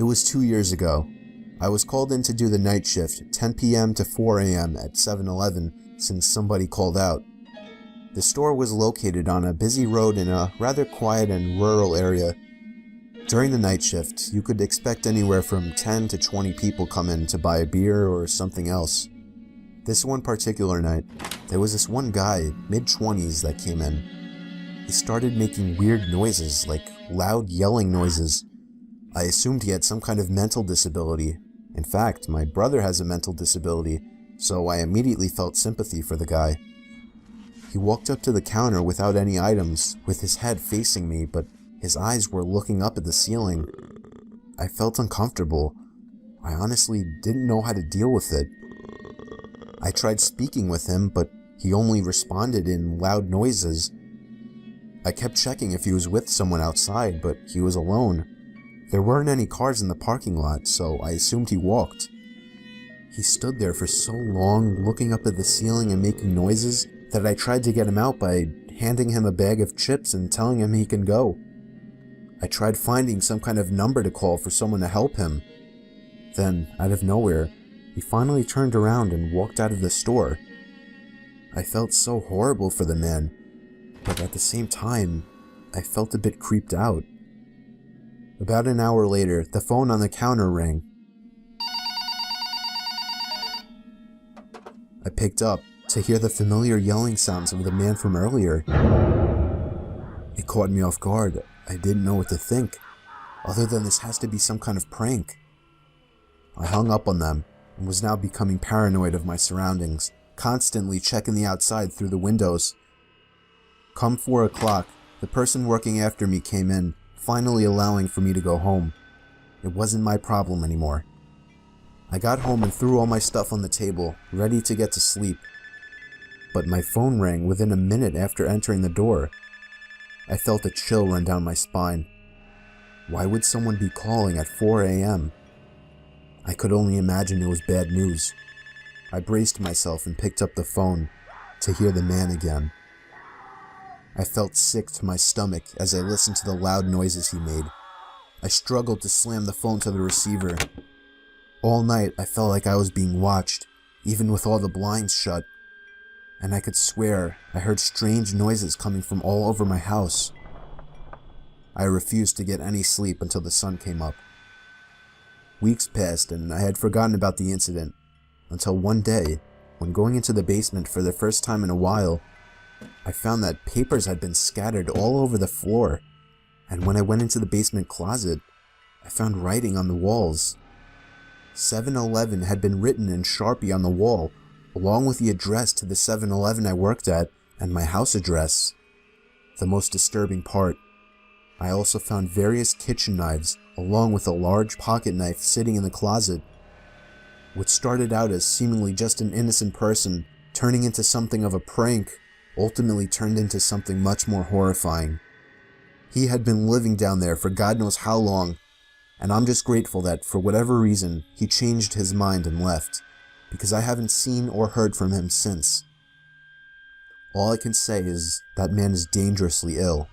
was 2 years ago. I was called in to do the night shift, 10 p.m. to 4 a.m. at 7-Eleven, since somebody called out. The store was located on a busy road in a rather quiet and rural area. During the night shift, you could expect anywhere from 10 to 20 people come in to buy a beer or something else. This one particular night, there was this one guy, mid-20s, that came in. He started making weird noises, like loud yelling noises. I assumed he had some kind of mental disability. In fact, my brother has a mental disability, so I immediately felt sympathy for the guy. He walked up to the counter without any items, with his head facing me, but his eyes were looking up at the ceiling. I felt uncomfortable. I honestly didn't know how to deal with it. I tried speaking with him, but he only responded in loud noises. I kept checking if he was with someone outside, but he was alone. There weren't any cars in the parking lot, so I assumed he walked. He stood there for so long, looking up at the ceiling and making noises, that I tried to get him out by handing him a bag of chips and telling him he can go. I tried finding some kind of number to call for someone to help him. Then, out of nowhere, he finally turned around and walked out of the store. I felt so horrible for the man, but at the same time, I felt a bit creeped out. About an hour later, the phone on the counter rang. I picked up to hear the familiar yelling sounds of the man from earlier. It caught me off guard. I didn't know what to think, other than this has to be some kind of prank. I hung up on them and was now becoming paranoid of my surroundings, constantly checking the outside through the windows. Come 4 o'clock, the person working after me came in, finally allowing for me to go home. It wasn't my problem anymore. I got home and threw all my stuff on the table, ready to get to sleep. But my phone rang within a minute after entering the door. I felt a chill run down my spine. Why would someone be calling at 4 a.m.? I could only imagine it was bad news. I braced myself and picked up the phone to hear the man again. I felt sick to my stomach as I listened to the loud noises he made. I struggled to slam the phone to the receiver. All night I felt like I was being watched, even with all the blinds shut. And I could swear I heard strange noises coming from all over my house. I refused to get any sleep until the sun came up. Weeks passed and I had forgotten about the incident, until one day, when going into the basement for the first time in a while, I found that papers had been scattered all over the floor, and when I went into the basement closet, I found writing on the walls. 7-Eleven had been written in Sharpie on the wall, along with the address to the 7-Eleven I worked at and my house address. The most disturbing part, I also found various kitchen knives along with a large pocket knife sitting in the closet. What started out as seemingly just an innocent person turning into something of a prank ultimately turned into something much more horrifying. He had been living down there for God knows how long, and I'm just grateful that for whatever reason he changed his mind and left, because I haven't seen or heard from him since. All I can say is that man is dangerously ill.